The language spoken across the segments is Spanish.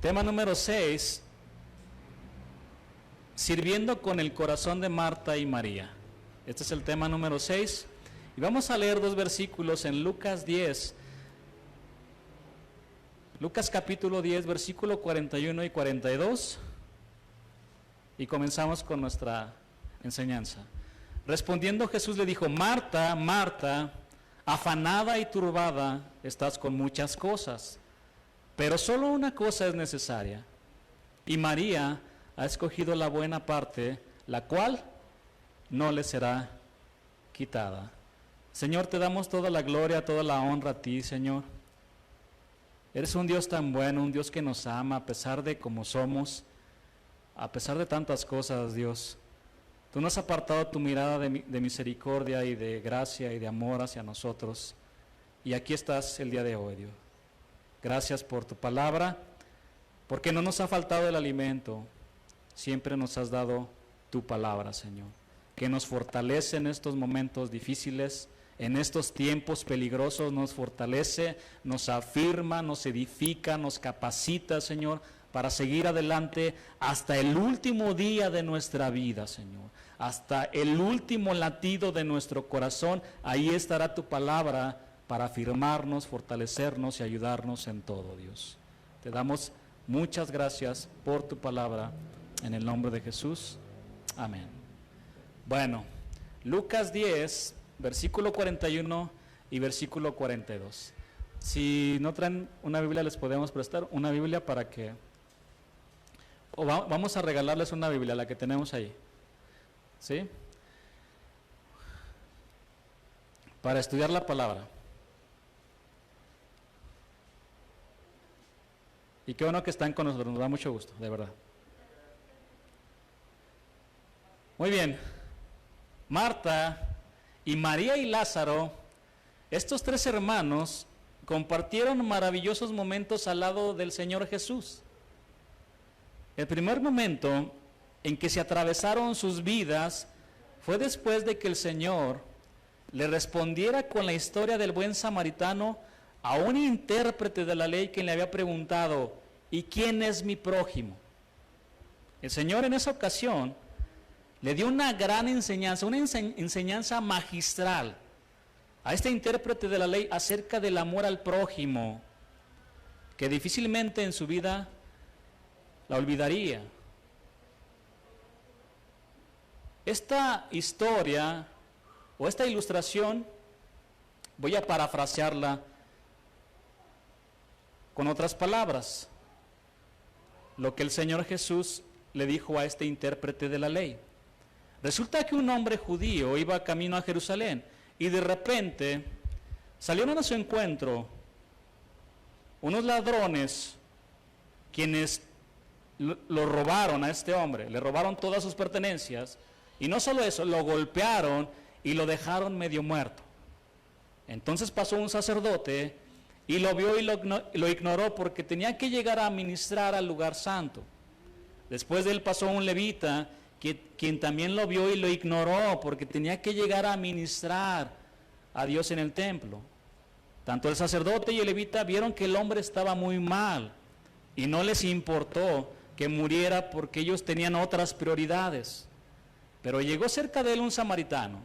Tema número 6, sirviendo con el corazón de Marta y María. Este es el tema número 6. Y vamos a leer dos versículos en Lucas 10. Lucas capítulo 10, versículo 41 y 42. Y comenzamos con nuestra enseñanza. Respondiendo Jesús le dijo: Marta, Marta, afanada y turbada estás con muchas cosas, pero solo una cosa es necesaria. Y María ha escogido la buena parte, la cual no le será quitada. Señor, te damos toda la gloria, toda la honra a ti, Señor. Eres un Dios tan bueno, un Dios que nos ama a pesar de cómo somos, a pesar de tantas cosas, Dios. Tú no has apartado tu mirada de misericordia y de gracia y de amor hacia nosotros. Y aquí estás el día de hoy, Dios. Gracias por tu palabra, porque no nos ha faltado el alimento. Siempre nos has dado tu palabra, Señor, que nos fortalece en estos momentos difíciles, en estos tiempos peligrosos, nos fortalece, nos afirma, nos edifica, nos capacita, Señor, para seguir adelante hasta el último día de nuestra vida, Señor, hasta el último latido de nuestro corazón. Ahí estará tu palabra para afirmarnos, fortalecernos y ayudarnos en todo, Dios. Te damos muchas gracias por tu palabra, en el nombre de Jesús. Amén. Bueno, Lucas 10, versículo 41 y versículo 42. Si no traen una Biblia, les podemos prestar una Biblia para que... vamos a regalarles una Biblia, la que tenemos ahí. ¿Sí? Para estudiar la palabra. Y qué bueno que están con nosotros, nos da mucho gusto, de verdad. Muy bien. Marta y María y Lázaro, estos tres hermanos, compartieron maravillosos momentos al lado del Señor Jesús. El primer momento en que se atravesaron sus vidas fue después de que el Señor le respondiera con la historia del buen samaritano a un intérprete de la ley que le había preguntado: ¿y quién es mi prójimo? El Señor en esa ocasión le dio una gran enseñanza, una enseñanza magistral a este intérprete de la ley acerca del amor al prójimo, que difícilmente en su vida la olvidaría. Esta historia o esta ilustración voy a parafrasearla con otras palabras, lo que el Señor Jesús le dijo a este intérprete de la ley. Resulta que un hombre judío iba camino a Jerusalén y de repente salieron a su encuentro unos ladrones quienes lo robaron a este hombre, le robaron todas sus pertenencias y no solo eso, lo golpearon y lo dejaron medio muerto. Entonces pasó un sacerdote y lo vio y lo ignoró porque tenía que llegar a ministrar al lugar santo. Después de él pasó un levita quien también lo vio y lo ignoró porque tenía que llegar a ministrar a Dios en el templo. Tanto el sacerdote y el levita vieron que el hombre estaba muy mal y no les importó que muriera porque ellos tenían otras prioridades. Pero llegó cerca de él un samaritano.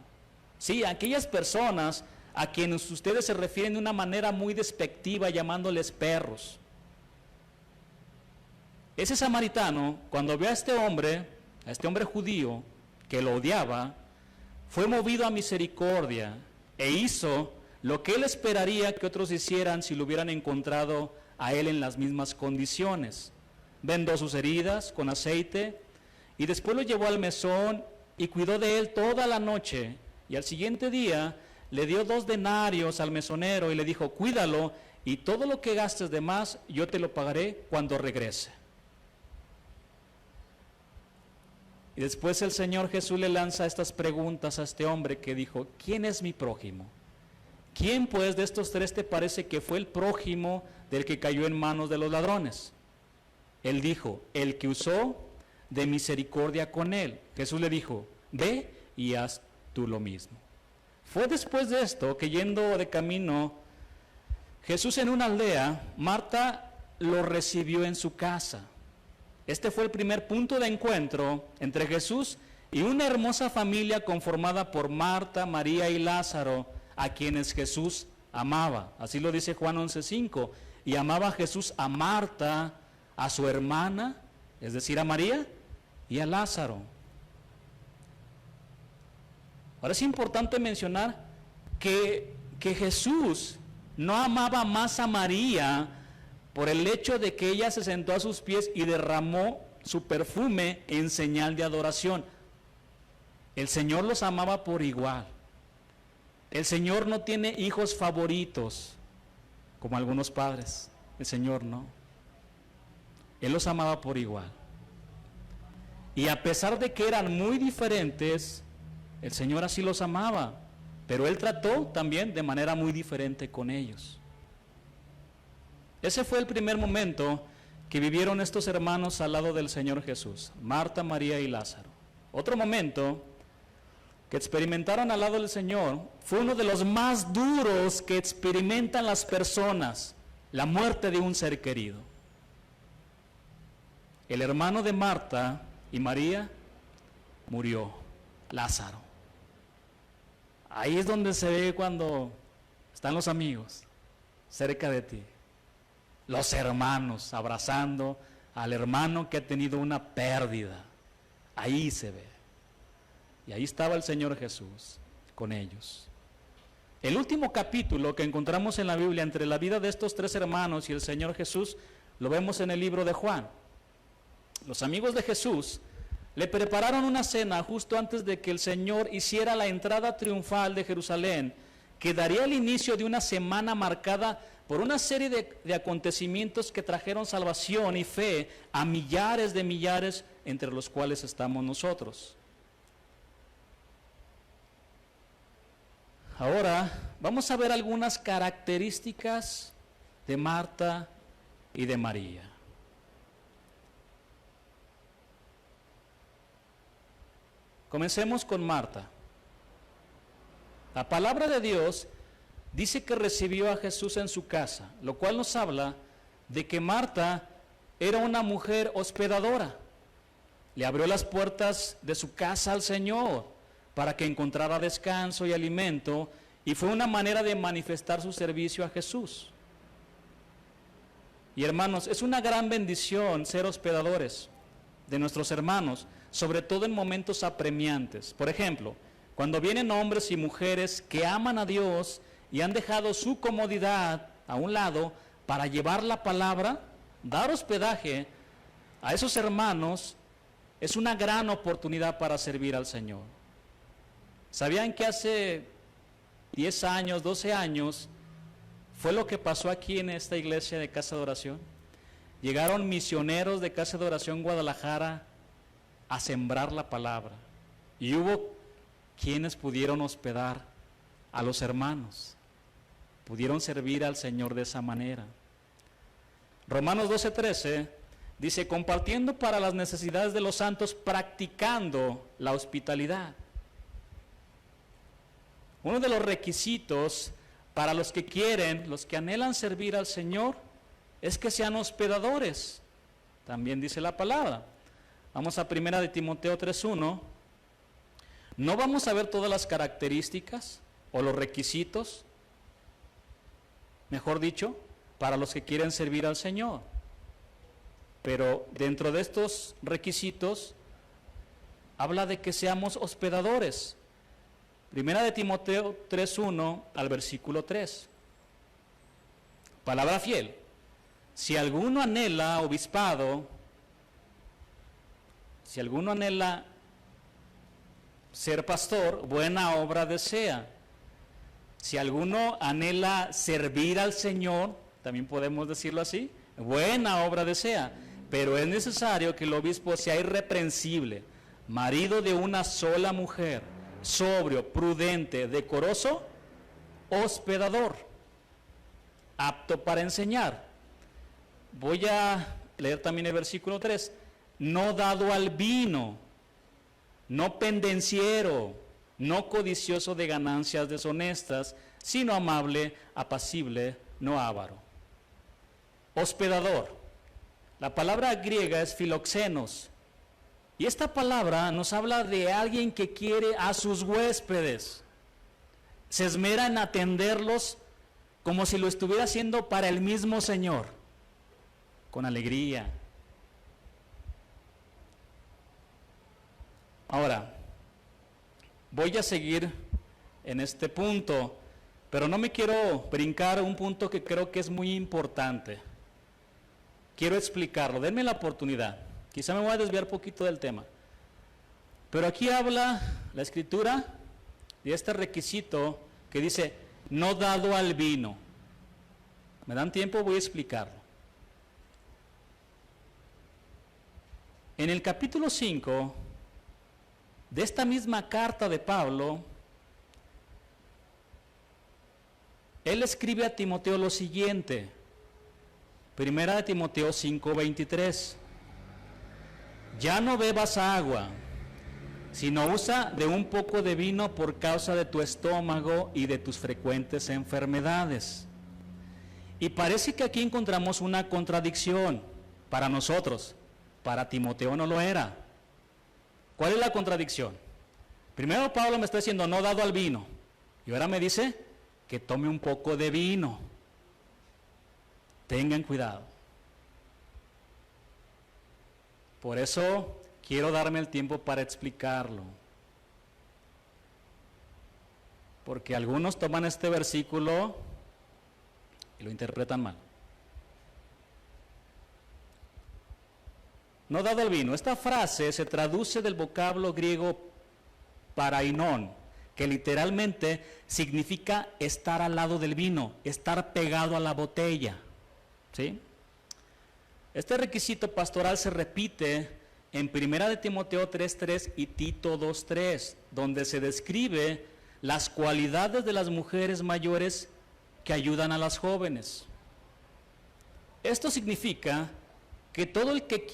Sí, aquellas personas a quienes ustedes se refieren de una manera muy despectiva llamándoles perros. Ese samaritano, cuando vio a este hombre judío que lo odiaba, fue movido a misericordia e hizo lo que él esperaría que otros hicieran si lo hubieran encontrado a él en las mismas condiciones. Vendó sus heridas con aceite y después lo llevó al mesón y cuidó de él toda la noche, y al siguiente día le dio 2 denarios al mesonero y le dijo: cuídalo y todo lo que gastes de más yo te lo pagaré cuando regrese. Y después el Señor Jesús le lanza estas preguntas a este hombre que dijo: ¿quién es mi prójimo? ¿Quién pues de estos tres te parece que fue el prójimo del que cayó en manos de los ladrones? Él dijo: el que usó de misericordia con él. Jesús le dijo: ve y haz tú lo mismo. Fue después de esto que, yendo de camino Jesús en una aldea, Marta lo recibió en su casa. Este fue el primer punto de encuentro entre Jesús y una hermosa familia conformada por Marta, María y Lázaro, a quienes Jesús amaba. Así lo dice Juan 11:5. Y amaba Jesús a Marta, a su hermana, es decir, a María, y a Lázaro. Ahora es importante mencionar que Jesús no amaba más a María por el hecho de que ella se sentó a sus pies y derramó su perfume en señal de adoración. El Señor los amaba por igual. El Señor no tiene hijos favoritos, como algunos padres. El Señor no. Él los amaba por igual. Y a pesar de que eran muy diferentes, el Señor así los amaba, pero Él trató también de manera muy diferente con ellos. Ese fue el primer momento que vivieron estos hermanos al lado del Señor Jesús, Marta, María y Lázaro. Otro momento que experimentaron al lado del Señor fue uno de los más duros que experimentan las personas, la muerte de un ser querido. El hermano de Marta y María murió, Lázaro. Ahí es donde se ve cuando están los amigos cerca de ti, los hermanos abrazando al hermano que ha tenido una pérdida. Ahí se ve. Y ahí estaba el Señor Jesús con ellos. El último capítulo que encontramos en la Biblia entre la vida de estos tres hermanos y el Señor Jesús lo vemos en el libro de Juan. Los amigos de Jesús le prepararon una cena justo antes de que el Señor hiciera la entrada triunfal de Jerusalén, que daría el inicio de una semana marcada por una serie de acontecimientos que trajeron salvación y fe a millares de millares, entre los cuales estamos nosotros. Ahora vamos a ver algunas características de Marta y de María. Comencemos con Marta. La palabra de Dios dice que recibió a Jesús en su casa, lo cual nos habla de que Marta era una mujer hospedadora. Le abrió las puertas de su casa al Señor para que encontrara descanso y alimento, y fue una manera de manifestar su servicio a Jesús. Y hermanos, es una gran bendición ser hospedadores de nuestros hermanos, sobre todo en momentos apremiantes. Por ejemplo, cuando vienen hombres y mujeres que aman a Dios y han dejado su comodidad a un lado para llevar la palabra, dar hospedaje a esos hermanos, es una gran oportunidad para servir al Señor. ¿Sabían que hace 10 años, 12 años, fue lo que pasó aquí en esta iglesia de Casa de Oración? Llegaron misioneros de Casa de Oración Guadalajara a sembrar la palabra, y hubo quienes pudieron hospedar a los hermanos, pudieron servir al Señor de esa manera. Romanos 12:13 dice: compartiendo para las necesidades de los santos, practicando la hospitalidad. Uno de los requisitos para los que quieren, los que anhelan servir al Señor, es que sean hospedadores. También dice la palabra. Vamos a 1 de Timoteo 3:1. No vamos a ver todas las características o los requisitos, mejor dicho, para los que quieren servir al Señor. Pero dentro de estos requisitos, habla de que seamos hospedadores. 1 de Timoteo 3:1 al versículo 3. Palabra fiel. Si alguno anhela obispado, si alguno anhela ser pastor, buena obra desea. Si alguno anhela servir al Señor, también podemos decirlo así, buena obra desea. Pero es necesario que el obispo sea irreprensible, marido de una sola mujer, sobrio, prudente, decoroso, hospedador, apto para enseñar. Voy a leer también el versículo 3. No dado al vino, no pendenciero, no codicioso de ganancias deshonestas, sino amable, apacible, no avaro. hospedador. La palabra griega es filoxenos. Y esta palabra nos habla de alguien que quiere a sus huéspedes. Se esmera en atenderlos como si lo estuviera haciendo para el mismo Señor, con alegría. Ahora, voy a seguir en este punto, pero no me quiero brincar un punto que creo que es muy importante. Quiero explicarlo, denme la oportunidad. Quizá me voy a desviar un poquito del tema. Pero aquí habla la Escritura de este requisito que dice, no dado al vino. ¿Me dan tiempo? Voy a explicarlo. En el capítulo 5 de esta misma carta de Pablo, él escribe a Timoteo lo siguiente, primera de Timoteo 5:23, ya no bebas agua, sino usa de un poco de vino por causa de tu estómago y de tus frecuentes enfermedades. Y parece que aquí encontramos una contradicción para nosotros, para Timoteo no lo era. ¿Cuál es la contradicción? Primero Pablo me está diciendo no dado al vino, y ahora me dice que tome un poco de vino. Tengan cuidado. Por eso quiero darme el tiempo para explicarlo. Porque algunos toman este versículo y lo interpretan mal. No dado al vino. Esta frase se traduce del vocablo griego parainon, que literalmente significa estar al lado del vino, estar pegado a la botella. ¿Sí? Este requisito pastoral se repite en 1 de Timoteo 3:3 y Tito 2:3, donde se describe las cualidades de las mujeres mayores que ayudan a las jóvenes. Esto significa que todo el que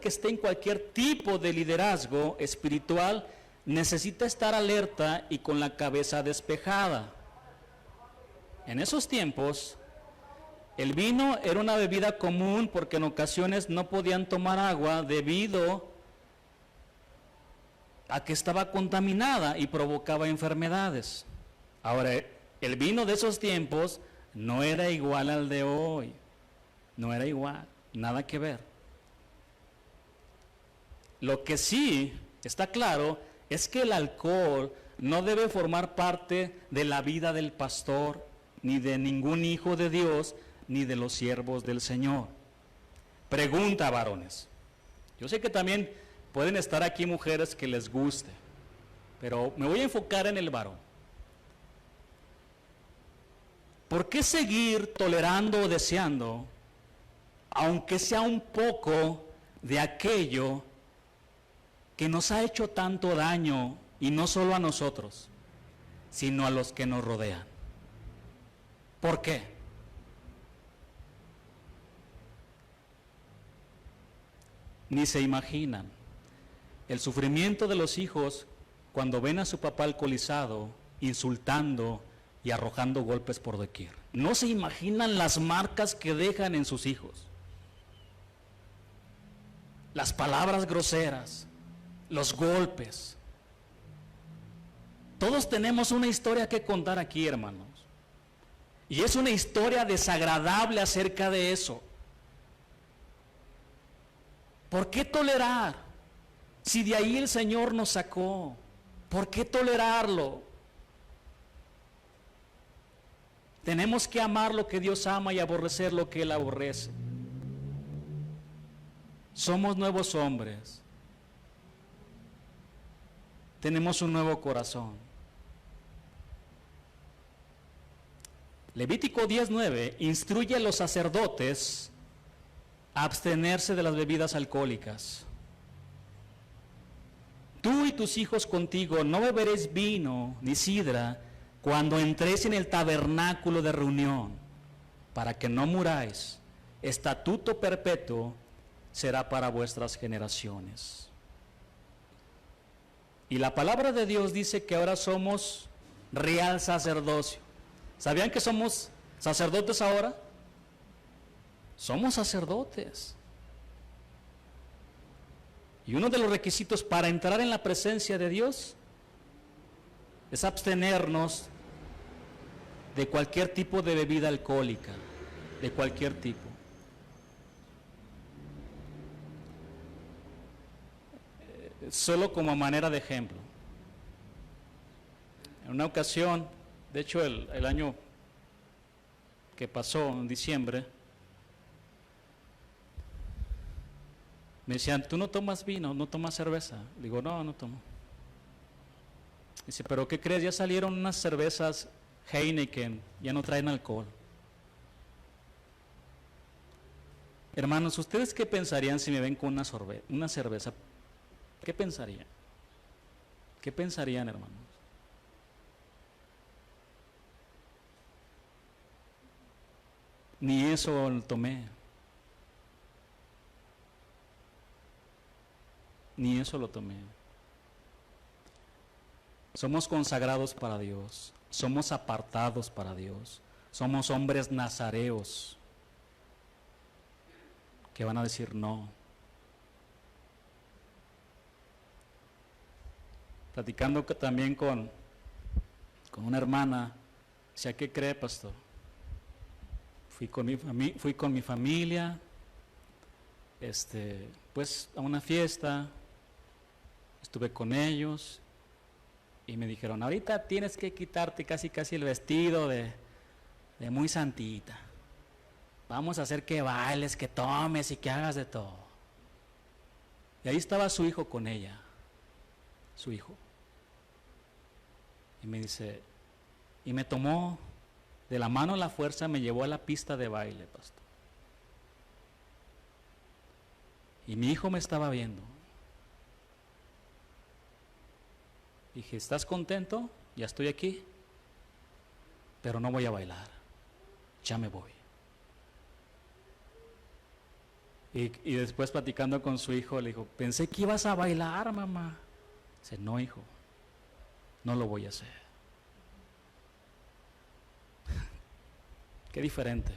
esté en cualquier tipo de liderazgo espiritual necesita estar alerta y con la cabeza despejada. En esos tiempos, el vino era una bebida común porque en ocasiones no podían tomar agua debido a que estaba contaminada y provocaba enfermedades. Ahora, el vino de esos tiempos no era igual al de hoy, no era igual, nada que ver. Lo que sí está claro es que el alcohol no debe formar parte de la vida del pastor, ni de ningún hijo de Dios, ni de los siervos del Señor. Pregunta, varones. Yo sé que también pueden estar aquí mujeres que les guste, pero me voy a enfocar en el varón. ¿Por qué seguir tolerando o deseando, aunque sea un poco, de aquello que nos ha hecho tanto daño, y no solo a nosotros, sino a los que nos rodean? ¿Por qué? Ni se imaginan el sufrimiento de los hijos cuando ven a su papá alcoholizado, insultando y arrojando golpes por doquier. No se imaginan las marcas que dejan en sus hijos. Las palabras groseras, los golpes. Todos tenemos una historia que contar aquí, hermanos. Y es una historia desagradable acerca de eso. ¿Por qué tolerar? Si de ahí el Señor nos sacó, ¿por qué tolerarlo? Tenemos que amar lo que Dios ama y aborrecer lo que Él aborrece. Somos nuevos hombres. Tenemos un nuevo corazón. Levítico 10:9 instruye a los sacerdotes a abstenerse de las bebidas alcohólicas. Tú y tus hijos contigo no beberéis vino ni sidra cuando entréis en el tabernáculo de reunión, para que no muráis. Estatuto perpetuo será para vuestras generaciones. Y la palabra de Dios dice que ahora somos real sacerdocio. ¿Sabían que somos sacerdotes ahora? Somos sacerdotes. Y uno de los requisitos para entrar en la presencia de Dios es abstenernos de cualquier tipo de bebida alcohólica, de cualquier tipo. Solo como manera de ejemplo. En una ocasión, de hecho el año que pasó, en diciembre, me decían, ¿tú no tomas vino, no tomas cerveza? Digo, no, no tomo. Dice, ¿pero qué crees? Ya salieron unas cervezas Heineken, ya no traen alcohol. Hermanos, ¿ustedes qué pensarían si me ven con una cerveza? ¿Qué pensarían? ¿Qué pensarían, hermanos? Ni eso tomé. Ni eso lo tomé. Somos consagrados para Dios, somos apartados para Dios, somos hombres nazareos que van a decir no. Platicando también con una hermana, decía, ¿qué cree, pastor? Fui con mi familia, pues a una fiesta, estuve con ellos y me dijeron, ahorita tienes que quitarte casi el vestido de muy santita. Vamos a hacer que bailes, que tomes y que hagas de todo. Y ahí estaba su hijo con ella, su hijo. Y me dice, y me tomó de la mano a la fuerza, me llevó a la pista de baile, pastor. Y mi hijo me estaba viendo. Dije, ¿estás contento? Ya estoy aquí, pero no voy a bailar, ya me voy. Y después platicando con su hijo, le dijo, pensé que ibas a bailar, mamá. Dice, no, hijo, no lo voy a hacer. Qué diferente.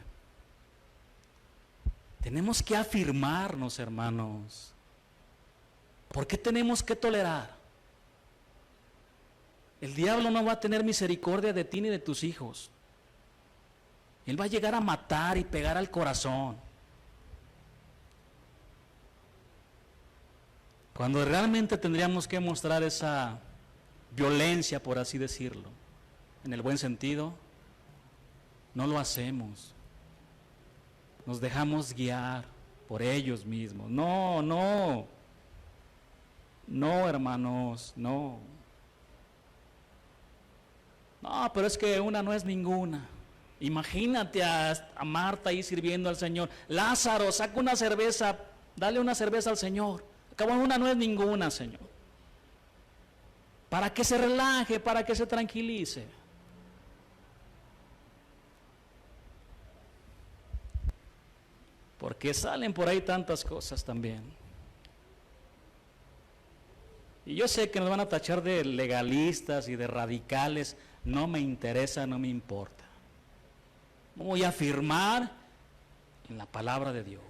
Tenemos que afirmarnos, hermanos. ¿Por qué tenemos que tolerar? El diablo no va a tener misericordia de ti ni de tus hijos. Él va a llegar a matar y pegar al corazón. Cuando realmente tendríamos que mostrar esa violencia, por así decirlo, en el buen sentido, no lo hacemos. Nos dejamos guiar por ellos mismos. No, hermanos, no. No, pero es que una no es ninguna. Imagínate a Marta ahí sirviendo al Señor. Lázaro, saca una cerveza, dale una cerveza al Señor. Acabó, una no es ninguna, Señor. Para que se relaje, para que se tranquilice. Porque salen por ahí tantas cosas también. Y yo sé que nos van a tachar de legalistas y de radicales. No me interesa, no me importa. Voy a afirmar en la palabra de Dios.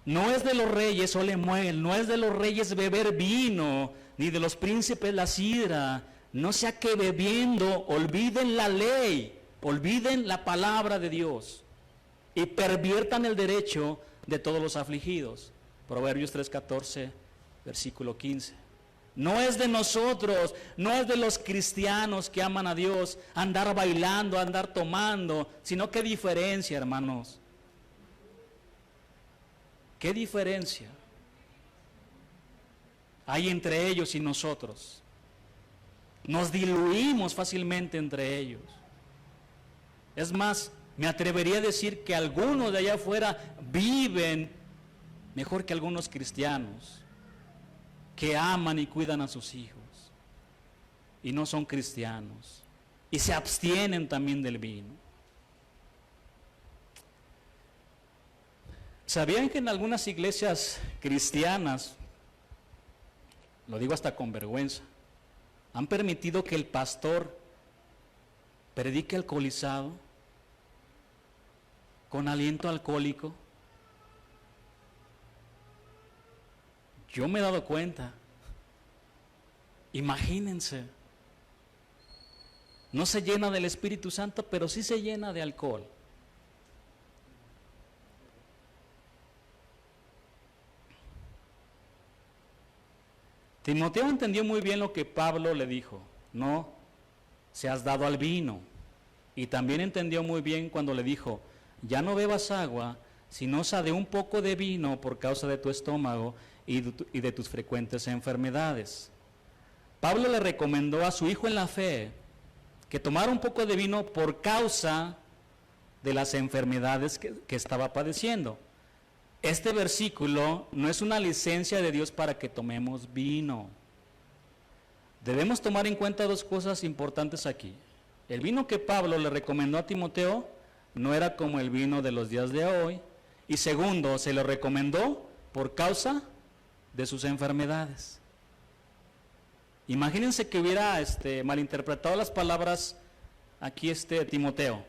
No es de los reyes, Olemuel, no es de los reyes beber vino, ni de los príncipes la sidra. No sea que bebiendo olviden la ley, olviden la palabra de Dios y perviertan el derecho de todos los afligidos. Proverbios 3:14, versículo 15. No es de nosotros, no es de los cristianos que aman a Dios andar bailando, andar tomando, sino qué diferencia, hermanos. ¿Qué diferencia hay entre ellos y nosotros? Nos diluimos fácilmente entre ellos. Es más, me atrevería a decir que algunos de allá afuera viven mejor que algunos cristianos que aman y cuidan a sus hijos y no son cristianos y se abstienen también del vino. ¿Sabían que en algunas iglesias cristianas, lo digo hasta con vergüenza, han permitido que el pastor predique alcoholizado, con aliento alcohólico. Yo me he dado cuenta. Imagínense. No se llena del Espíritu Santo, pero sí se llena de alcohol. Timoteo entendió muy bien lo que Pablo le dijo: no seas dado al vino. Y también entendió muy bien cuando le dijo: ya no bebas agua, sino de un poco de vino por causa de tu estómago y de tus frecuentes enfermedades. Pablo le recomendó a su hijo en la fe que tomara un poco de vino por causa de las enfermedades que estaba padeciendo. Este versículo no es una licencia de Dios para que tomemos vino. Debemos tomar en cuenta dos cosas importantes aquí. El vino que Pablo le recomendó a Timoteo no era como el vino de los días de hoy. Y segundo, se lo recomendó por causa de sus enfermedades. Imagínense que hubiera malinterpretado las palabras aquí Timoteo.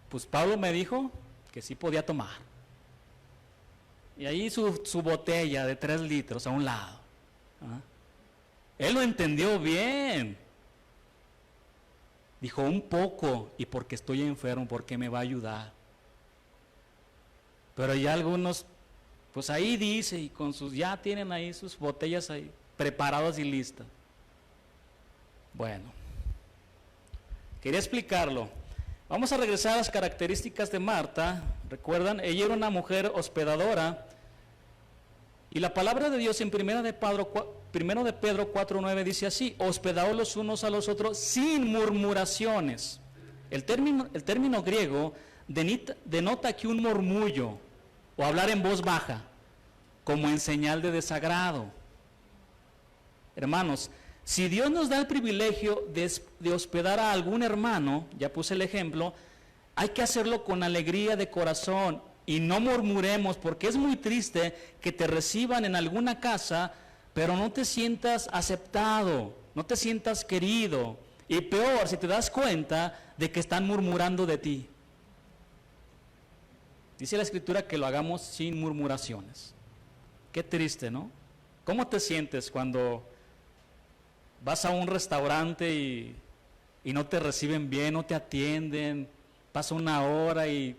Pues Pablo me dijo que sí podía tomar. Y ahí su botella de 3 litros a un lado. ¿Ah? Él lo entendió bien. Dijo un poco, y porque estoy enfermo, porque me va a ayudar. Pero ya algunos, pues ahí dice, y ya tienen ahí sus botellas ahí, preparadas y listas. Bueno, quería explicarlo. Vamos a regresar a las características de Marta. ¿Recuerdan? Ella era una mujer hospedadora. Y la palabra de Dios en 1 de Pedro 4:9 dice así: hospedaos los unos a los otros sin murmuraciones. El término griego denota aquí un murmullo o hablar en voz baja, como en señal de desagrado. Hermanos, si Dios nos da el privilegio de hospedar a algún hermano, ya puse el ejemplo, hay que hacerlo con alegría de corazón y no murmuremos, porque es muy triste que te reciban en alguna casa, pero no te sientas aceptado, no te sientas querido, y peor si te das cuenta de que están murmurando de ti. Dice la Escritura que lo hagamos sin murmuraciones. Qué triste, ¿no? ¿Cómo te sientes cuando vas a un restaurante y no te reciben bien, no te atienden, pasa una hora y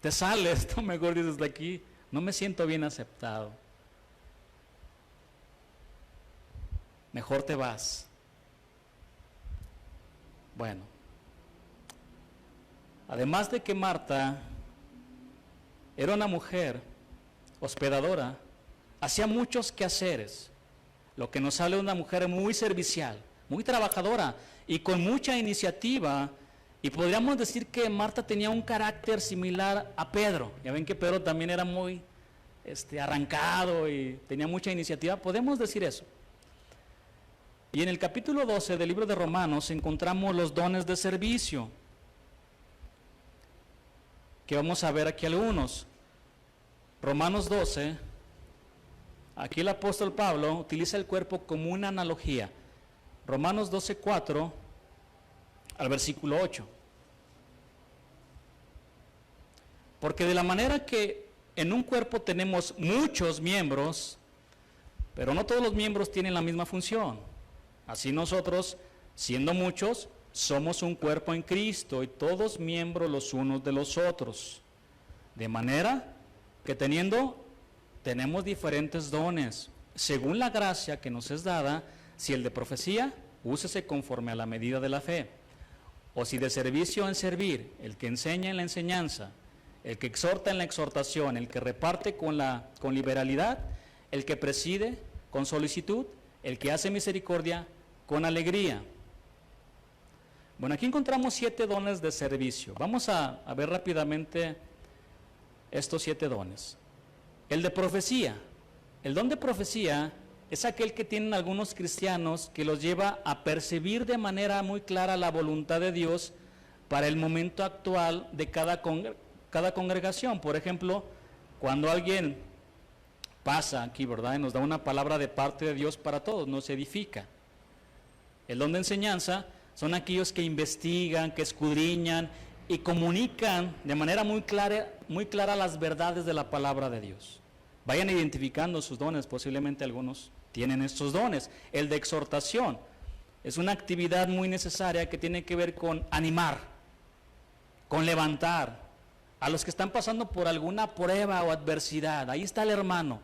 te sales? Tú mejor dices: de aquí no me siento bien aceptado. Mejor te vas. Bueno, además de que Marta era una mujer hospedadora, hacía muchos quehaceres, lo que nos habla de una mujer muy servicial, muy trabajadora y con mucha iniciativa. Y podríamos decir que Marta tenía un carácter similar a Pedro. Ya ven que Pedro también era muy arrancado y tenía mucha iniciativa. Podemos decir eso. Y en el capítulo 12 del libro de Romanos encontramos los dones de servicio, que vamos a ver aquí algunos. Romanos 12, aquí el apóstol Pablo utiliza el cuerpo como una analogía. Romanos 12:4 al versículo 8. Porque de la manera que en un cuerpo tenemos muchos miembros, pero no todos los miembros tienen la misma función. Así nosotros, siendo muchos, somos un cuerpo en Cristo y todos miembros los unos de los otros. De manera que tenemos diferentes dones, según la gracia que nos es dada. Si el de profecía, úsese conforme a la medida de la fe. O si de servicio en servir, el que enseña en la enseñanza, el que exhorta en la exhortación, el que reparte con liberalidad, el que preside con solicitud, el que hace misericordia con alegría. Bueno, aquí encontramos 7 dones de servicio. Vamos a ver rápidamente estos 7 dones. El de profecía. El don de profecía es aquel que tienen algunos cristianos que los lleva a percibir de manera muy clara la voluntad de Dios para el momento actual de cada congregación. Por ejemplo, cuando alguien pasa aquí, ¿verdad?, y nos da una palabra de parte de Dios para todos, nos edifica. El don de enseñanza son aquellos que investigan, que escudriñan y comunican de manera muy clara las verdades de la palabra de Dios. Vayan identificando sus dones, posiblemente algunos tienen estos dones. El de exhortación es una actividad muy necesaria que tiene que ver con animar, con levantar a los que están pasando por alguna prueba o adversidad. Ahí está el hermano.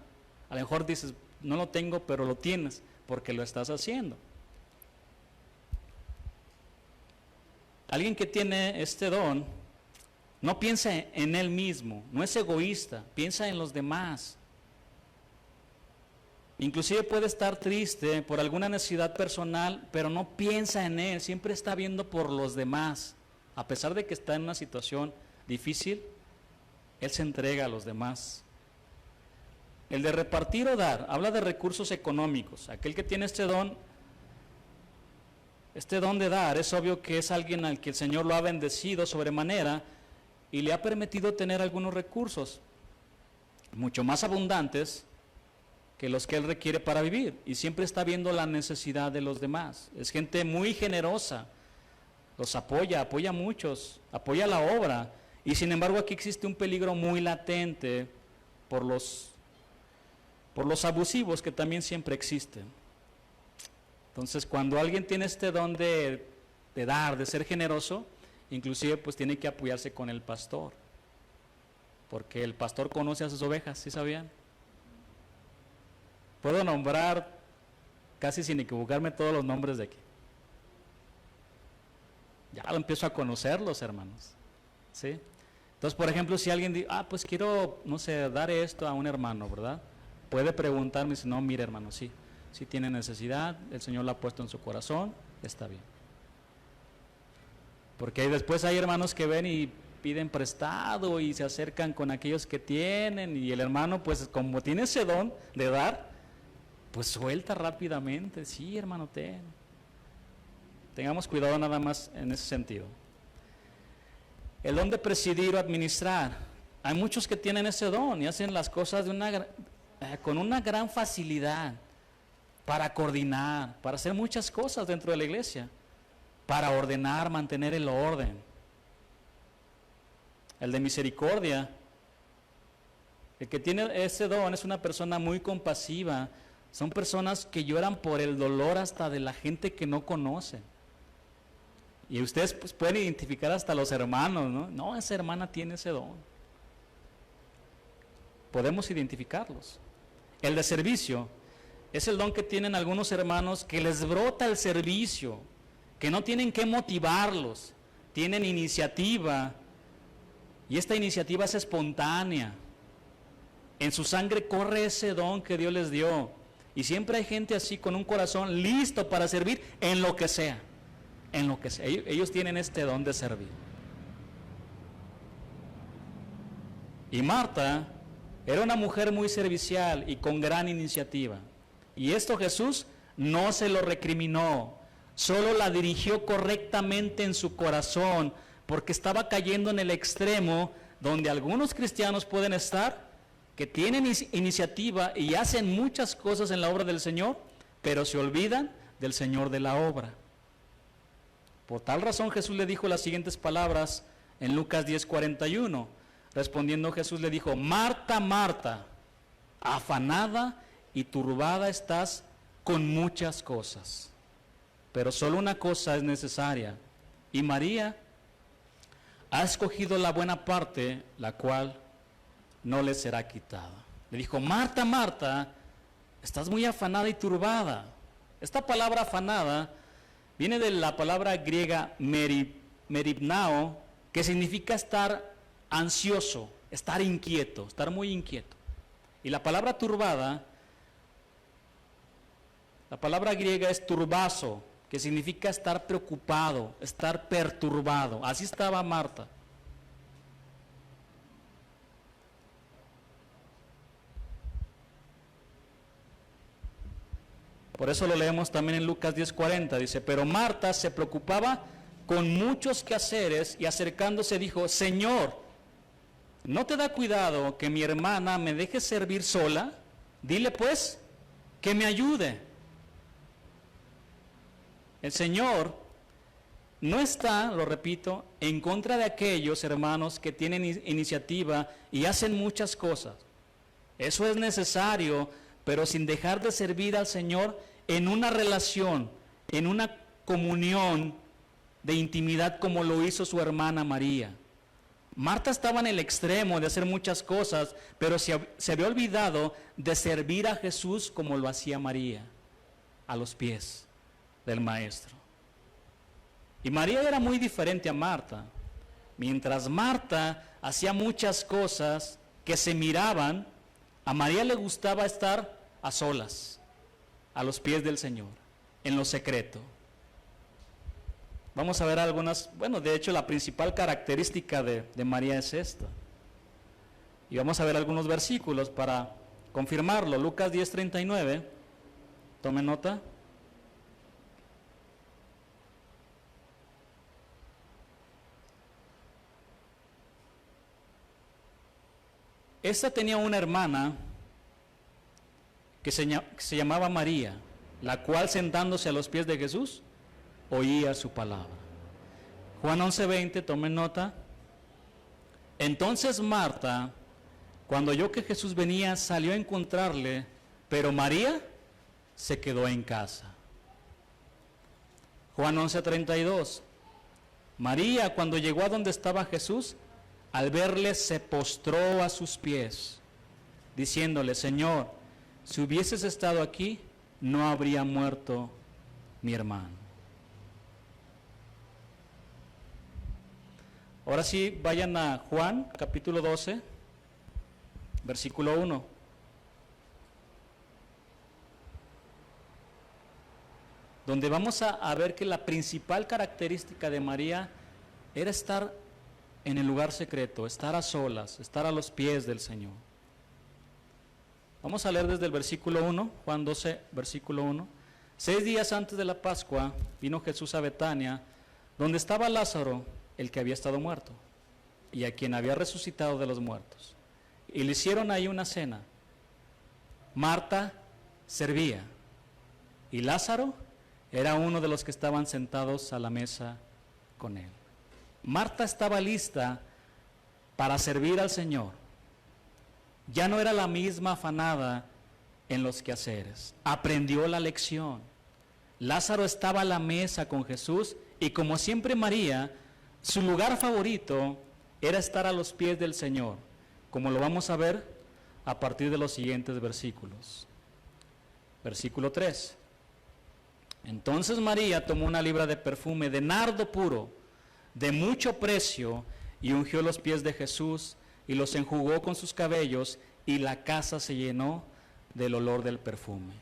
A lo mejor dices, no lo tengo, pero lo tienes porque lo estás haciendo. Alguien que tiene este don no piensa en él mismo, no es egoísta, piensa en los demás. Inclusive puede estar triste por alguna necesidad personal, pero no piensa en él, siempre está viendo por los demás. A pesar de que está en una situación difícil, él se entrega a los demás. El de repartir o dar, habla de recursos económicos. Aquel que tiene este don de dar, es obvio que es alguien al que el Señor lo ha bendecido sobremanera y le ha permitido tener algunos recursos mucho más abundantes que los que él requiere para vivir, y siempre está viendo la necesidad de los demás. Es gente muy generosa, los apoya a muchos, apoya la obra, y sin embargo aquí existe un peligro muy latente por los abusivos que también siempre existen. Entonces, cuando alguien tiene este don de dar, de ser generoso, inclusive pues tiene que apoyarse con el pastor, porque el pastor conoce a sus ovejas, ¿sí sabían? Puedo nombrar, casi sin equivocarme, todos los nombres de aquí. Ya lo empiezo a conocerlos, hermanos, ¿sí? Entonces, por ejemplo, si alguien dice, pues quiero, no sé, dar esto a un hermano, ¿verdad? Puede preguntarme, si no, mire hermano, sí tiene necesidad, el Señor lo ha puesto en su corazón, está bien. Porque después hay hermanos que ven y piden prestado y se acercan con aquellos que tienen, y el hermano, pues como tiene ese don de dar, pues suelta rápidamente, sí hermano, tengamos cuidado nada más en ese sentido. El don de presidir o administrar, hay muchos que tienen ese don y hacen las cosas con una gran facilidad, para coordinar, para hacer muchas cosas dentro de la iglesia, para ordenar, mantener el orden. El de misericordia, el que tiene ese don es una persona muy compasiva, son personas que lloran por el dolor hasta de la gente que no conocen. Y ustedes pues pueden identificar hasta los hermanos, ¿no? No, esa hermana tiene ese don. Podemos identificarlos. El de servicio es el don que tienen algunos hermanos, que les brota el servicio, que no tienen que motivarlos, tienen iniciativa, y esta iniciativa es espontánea. En su sangre corre ese don que Dios les dio, y siempre hay gente así con un corazón listo para servir en lo que sea, en lo que sea. Ellos tienen este don de servir. Y Marta era una mujer muy servicial y con gran iniciativa. Y esto Jesús no se lo recriminó, solo la dirigió correctamente en su corazón, porque estaba cayendo en el extremo donde algunos cristianos pueden estar, que tienen iniciativa y hacen muchas cosas en la obra del Señor, pero se olvidan del Señor de la obra. Por tal razón Jesús le dijo las siguientes palabras en Lucas 10:41. Respondiendo Jesús le dijo: Marta, Marta, afanada y turbada estás con muchas cosas, pero solo una cosa es necesaria, y María ha escogido la buena parte, la cual no le será quitada. Le dijo: Marta, Marta, estás muy afanada y turbada. Esta palabra afanada viene de la palabra griega meribnao, que significa estar ansioso, estar inquieto, estar muy inquieto. Y la palabra turbada, la palabra griega es turbazo, que significa estar preocupado, estar perturbado. Así estaba Marta. Por eso lo leemos también en Lucas 10:40, dice: pero Marta se preocupaba con muchos quehaceres y acercándose dijo: Señor, ¿no te da cuidado que mi hermana me deje servir sola? Dile pues que me ayude. El Señor no está, lo repito, en contra de aquellos hermanos que tienen iniciativa y hacen muchas cosas. Eso es necesario, pero sin dejar de servir al Señor en una relación, en una comunión de intimidad como lo hizo su hermana María. Marta estaba en el extremo de hacer muchas cosas, pero se había olvidado de servir a Jesús como lo hacía María, a los pies del Maestro. Y María era muy diferente a Marta. Mientras Marta hacía muchas cosas que se miraban, a María le gustaba estar a solas, a los pies del Señor, en lo secreto. Vamos a ver algunas, de hecho la principal característica de María es esta. Y vamos a ver algunos versículos para confirmarlo. Lucas 10:39, tome nota. Esta tenía una hermana que se llamaba María, la cual sentándose a los pies de Jesús, oía su palabra. Juan 11:20, tomen nota. Entonces Marta, cuando oyó que Jesús venía, salió a encontrarle, pero María se quedó en casa. Juan 11:32. María, cuando llegó a donde estaba Jesús, al verle se postró a sus pies, diciéndole: Señor, si hubieses estado aquí, no habría muerto mi hermano. Ahora sí, vayan a Juan, capítulo 12, versículo 1. Donde vamos a ver que la principal característica de María era estar en el lugar secreto, estar a solas, estar a los pies del Señor. Vamos a leer desde el versículo 1, Juan 12, versículo 1. 6 días antes de la Pascua vino Jesús a Betania, donde estaba Lázaro, el que había estado muerto, y a quien había resucitado de los muertos. Y le hicieron ahí una cena. Marta servía, y Lázaro era uno de los que estaban sentados a la mesa con él. Marta estaba lista para servir al Señor. Ya no era la misma afanada en los quehaceres. Aprendió la lección. Lázaro estaba a la mesa con Jesús y, como siempre, María, su lugar favorito era estar a los pies del Señor, como lo vamos a ver a partir de los siguientes versículos. Versículo 3. Entonces María tomó una libra de perfume de nardo puro, de mucho precio, y ungió los pies de Jesús y los enjugó con sus cabellos, y la casa se llenó del olor del perfume.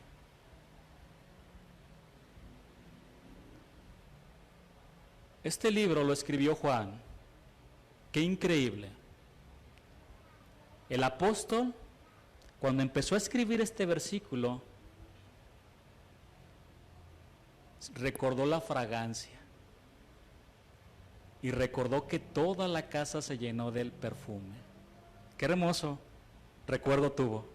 Este libro lo escribió Juan. Qué increíble. El apóstol, cuando empezó a escribir este versículo, recordó la fragancia y recordó que toda la casa se llenó del perfume. Qué hermoso recuerdo tuvo.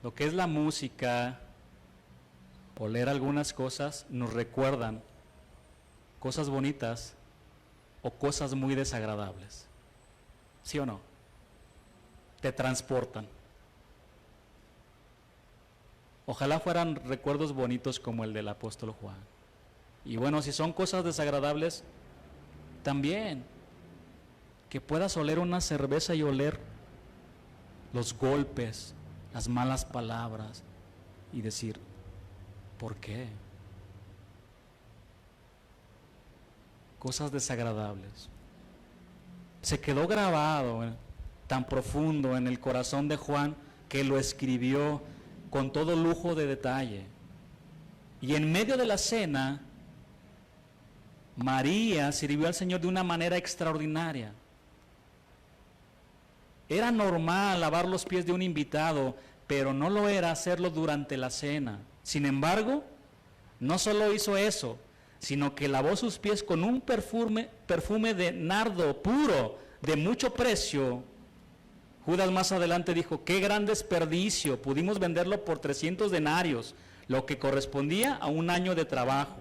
Lo que es la música, o leer algunas cosas, nos recuerdan cosas bonitas o cosas muy desagradables. ¿Sí o no? Te transportan. Ojalá fueran recuerdos bonitos como el del apóstol Juan. Y bueno, si son cosas desagradables, también que puedas oler una cerveza y oler los golpes, las malas palabras y decir: ¿por qué? Cosas desagradables. Se quedó grabado tan profundo en el corazón de Juan que lo escribió con todo lujo de detalle. Y en medio de la cena, María sirvió al Señor de una manera extraordinaria. Era normal lavar los pies de un invitado, pero no lo era hacerlo durante la cena. Sin embargo, no solo hizo eso, sino que lavó sus pies con un perfume de nardo puro, de mucho precio, Judas más adelante dijo, qué gran desperdicio, pudimos venderlo por 300 denarios, lo que correspondía a un año de trabajo.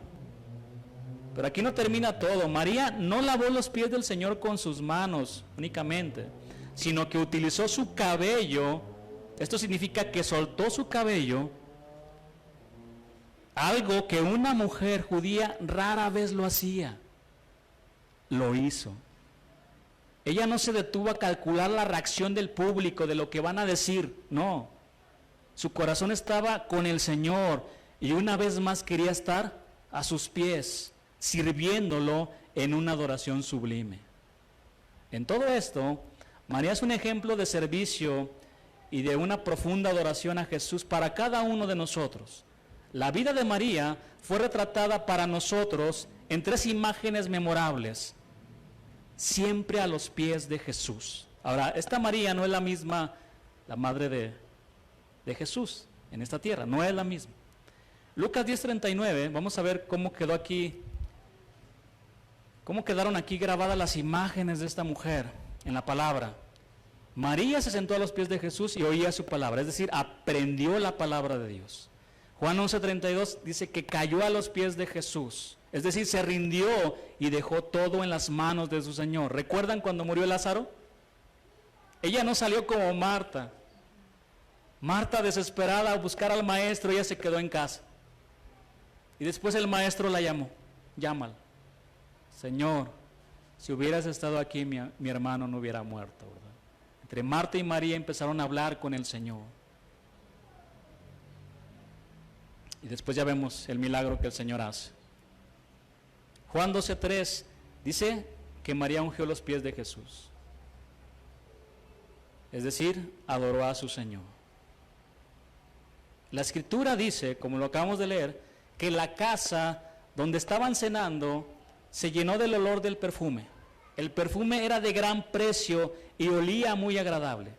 Pero aquí no termina todo. María no lavó los pies del Señor con sus manos únicamente, sino que utilizó su cabello. Esto significa que soltó su cabello, algo que una mujer judía rara vez lo hacía. Lo hizo. Ella no se detuvo a calcular la reacción del público, de lo que van a decir, no. Su corazón estaba con el Señor y una vez más quería estar a sus pies, sirviéndolo en una adoración sublime. En todo esto, María es un ejemplo de servicio y de una profunda adoración a Jesús para cada uno de nosotros. La vida de María fue retratada para nosotros en 3 imágenes memorables, siempre a los pies de Jesús. Ahora, esta María no es la misma, la madre de Jesús en esta tierra, no es la misma. Lucas 10:39, vamos a ver cómo quedó aquí, cómo quedaron aquí grabadas las imágenes de esta mujer en la palabra. María se sentó a los pies de Jesús y oía su palabra, es decir, aprendió la palabra de Dios. Juan 11:32 dice que cayó a los pies de Jesús. Es decir, se rindió y dejó todo en las manos de su Señor. ¿Recuerdan cuando murió Lázaro? Ella no salió como Marta. Marta, desesperada a buscar al maestro, ella se quedó en casa. Y después el maestro la llamó. Llámala. Señor, si hubieras estado aquí, mi hermano no hubiera muerto, ¿verdad? Entre Marta y María empezaron a hablar con el Señor. Y después ya vemos el milagro que el Señor hace. Juan 12:3 dice que María ungió los pies de Jesús. Es decir, adoró a su Señor. La Escritura dice, como lo acabamos de leer, que la casa donde estaban cenando se llenó del olor del perfume. El perfume era de gran precio y olía muy agradable.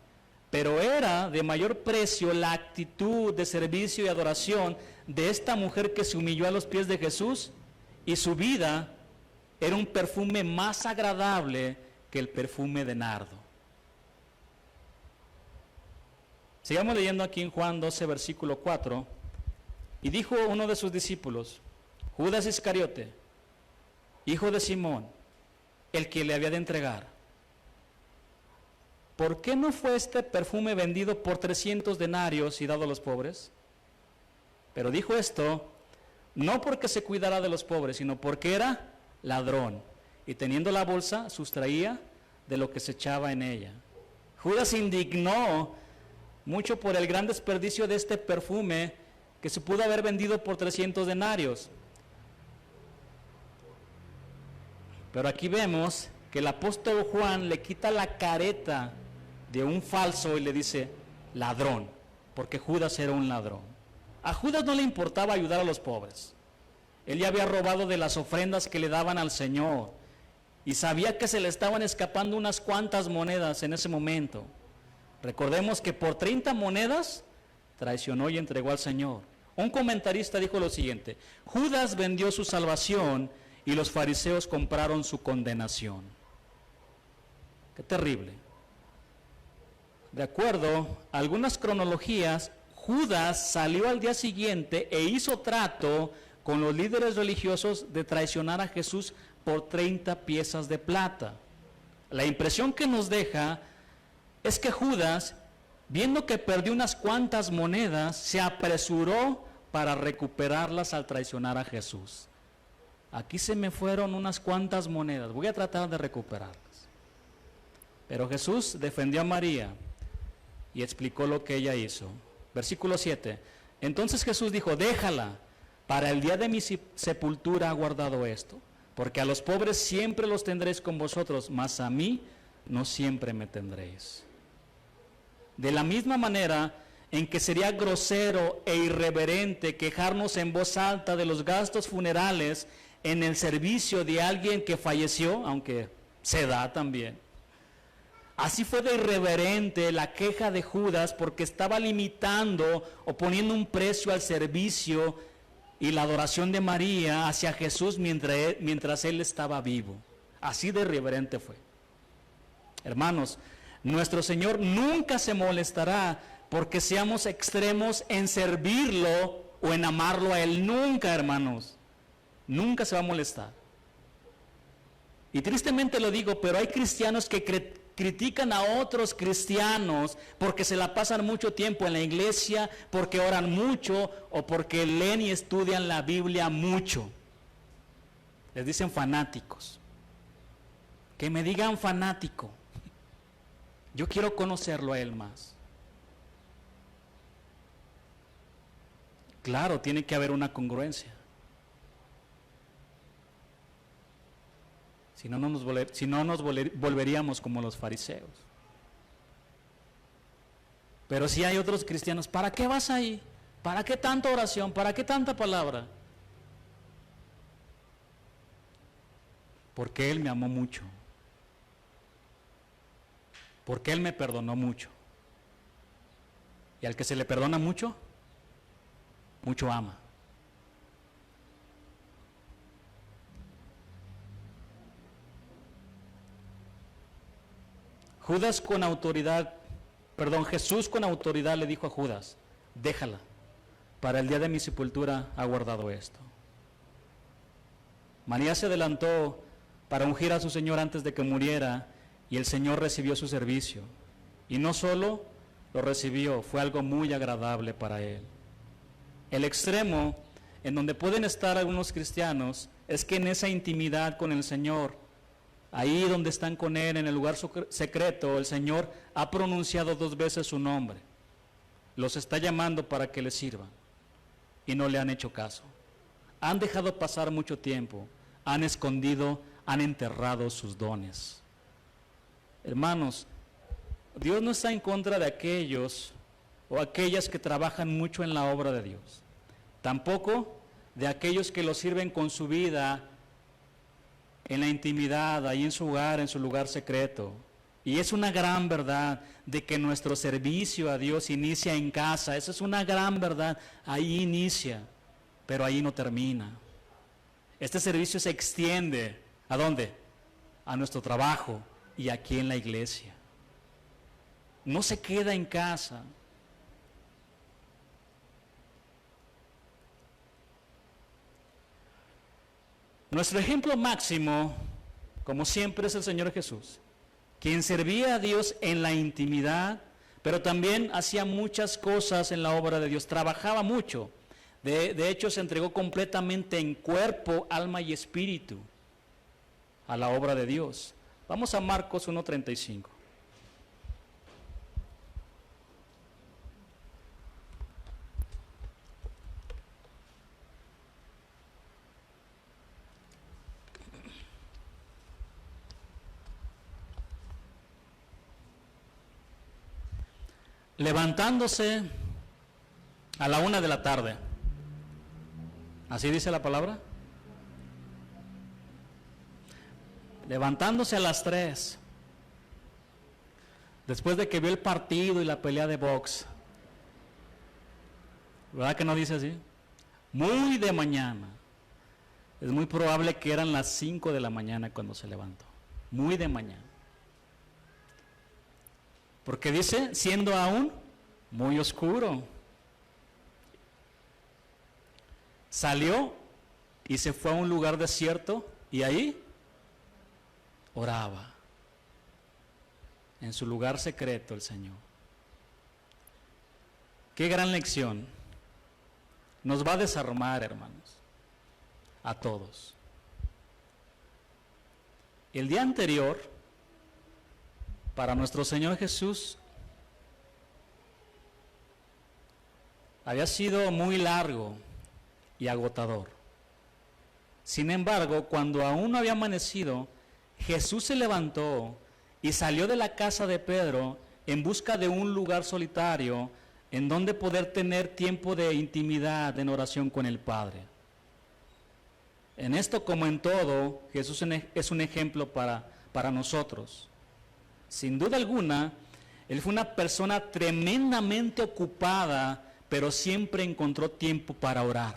Pero era de mayor precio la actitud de servicio y adoración de esta mujer que se humilló a los pies de Jesús, y su vida era un perfume más agradable que el perfume de nardo. Sigamos leyendo aquí en Juan 12, versículo 4. Y dijo uno de sus discípulos, Judas Iscariote, hijo de Simón, el que le había de entregar, ¿por qué no fue este perfume vendido por 300 denarios y dado a los pobres? Pero dijo esto no porque se cuidara de los pobres, sino porque era ladrón, y teniendo la bolsa sustraía de lo que se echaba en ella. Judas se indignó mucho por el gran desperdicio de este perfume que se pudo haber vendido por 300 denarios. Pero aquí vemos que el apóstol Juan le quita la careta de un falso y le dice ladrón, porque Judas era un ladrón. A Judas no le importaba ayudar a los pobres. Él ya había robado de las ofrendas que le daban al Señor y sabía que se le estaban escapando unas cuantas monedas en ese momento. Recordemos que por 30 monedas traicionó y entregó al Señor. Un comentarista dijo lo siguiente: Judas vendió su salvación y los fariseos compraron su condenación. Qué terrible. De acuerdo a algunas cronologías, Judas salió al día siguiente e hizo trato con los líderes religiosos de traicionar a Jesús por 30 piezas de plata. La impresión que nos deja es que Judas, viendo que perdió unas cuantas monedas, se apresuró para recuperarlas al traicionar a Jesús. Aquí se me fueron unas cuantas monedas, voy a tratar de recuperarlas. Pero Jesús defendió a María y explicó lo que ella hizo. Versículo 7. Entonces Jesús dijo, déjala, para el día de mi sepultura ha guardado esto, porque a los pobres siempre los tendréis con vosotros, mas a mí no siempre me tendréis. De la misma manera en que sería grosero e irreverente quejarnos en voz alta de los gastos funerales en el servicio de alguien que falleció, aunque se da también. Así fue de irreverente la queja de Judas porque estaba limitando o poniendo un precio al servicio y la adoración de María hacia Jesús mientras él estaba vivo. Así de irreverente fue. Hermanos, Nuestro Señor nunca se molestará porque seamos extremos en servirlo o en amarlo a Él. Nunca, hermanos. Nunca se va a molestar. Y tristemente lo digo, pero hay cristianos que critican a otros cristianos porque se la pasan mucho tiempo en la iglesia, porque oran mucho o porque leen y estudian la Biblia mucho. Les dicen fanáticos. Que me digan fanático. Yo quiero conocerlo a Él más. Claro, tiene que haber una congruencia. Si no nos volveríamos como los fariseos. Pero si hay otros cristianos, ¿para qué vas ahí? ¿Para qué tanta oración? ¿Para qué tanta palabra? Porque Él me amó mucho. Porque Él me perdonó mucho. Y al que se le perdona mucho, mucho ama. Jesús con autoridad le dijo a Judas, déjala, para el día de mi sepultura ha guardado esto. María se adelantó para ungir a su Señor antes de que muriera, y el Señor recibió su servicio. Y no solo lo recibió, fue algo muy agradable para Él. El extremo en donde pueden estar algunos cristianos es que en esa intimidad con el Señor, ahí donde están con Él, en el lugar secreto, el Señor ha pronunciado 2 veces su nombre. Los está llamando para que le sirvan. Y no le han hecho caso. Han dejado pasar mucho tiempo. Han escondido, han enterrado sus dones. Hermanos, Dios no está en contra de aquellos o aquellas que trabajan mucho en la obra de Dios. Tampoco de aquellos que lo sirven con su vida en la intimidad, ahí en su hogar, en su lugar secreto. Y es una gran verdad de que nuestro servicio a Dios inicia en casa. Esa es una gran verdad. Ahí inicia, pero ahí no termina. Este servicio se extiende, ¿a dónde? A nuestro trabajo y aquí en la iglesia. No se queda en casa. Nuestro ejemplo máximo, como siempre, es el Señor Jesús, quien servía a Dios en la intimidad, pero también hacía muchas cosas en la obra de Dios, trabajaba mucho. De hecho, se entregó completamente en cuerpo, alma y espíritu a la obra de Dios. Vamos a Marcos 1:35. Levantándose a la 1 de la tarde. ¿Así dice la palabra? Levantándose a las 3. Después de que vio el partido y la pelea de box. ¿Verdad que no dice así? Muy de mañana. Es muy probable que eran las 5 de la mañana cuando se levantó. Muy de mañana. Porque dice, siendo aún muy oscuro. Salió y se fue a un lugar desierto y ahí oraba. En su lugar secreto el Señor. Qué gran lección. Nos va a desarmar, hermanos. A todos. El día anterior, para nuestro Señor Jesús, había sido muy largo y agotador. Sin embargo, cuando aún no había amanecido, Jesús se levantó y salió de la casa de Pedro en busca de un lugar solitario en donde poder tener tiempo de intimidad en oración con el Padre. En esto, como en todo, Jesús es un ejemplo para nosotros. Sin duda alguna, Él fue una persona tremendamente ocupada, pero siempre encontró tiempo para orar.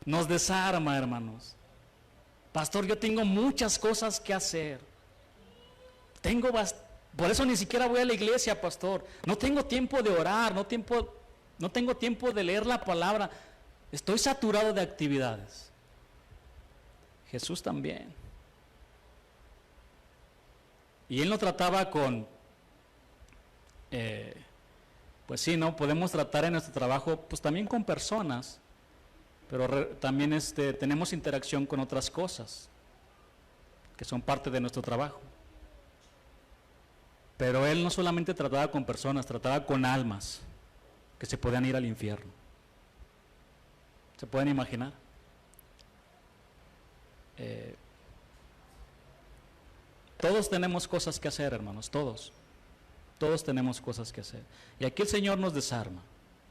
Nos desarma, hermanos. Pastor, yo tengo muchas cosas que hacer. Tengo Por eso ni siquiera voy a la iglesia, pastor. No tengo tiempo de orar, no tengo tiempo de leer la palabra. Estoy saturado de actividades. Jesús también. Y Él no trataba con, pues sí, ¿no? Podemos tratar en nuestro trabajo, pues también con personas, pero también tenemos interacción con otras cosas, que son parte de nuestro trabajo. Pero Él no solamente trataba con personas, trataba con almas que se podían ir al infierno. ¿Se pueden imaginar? Todos tenemos cosas que hacer, hermanos, todos tenemos cosas que hacer. Y aquí el Señor nos desarma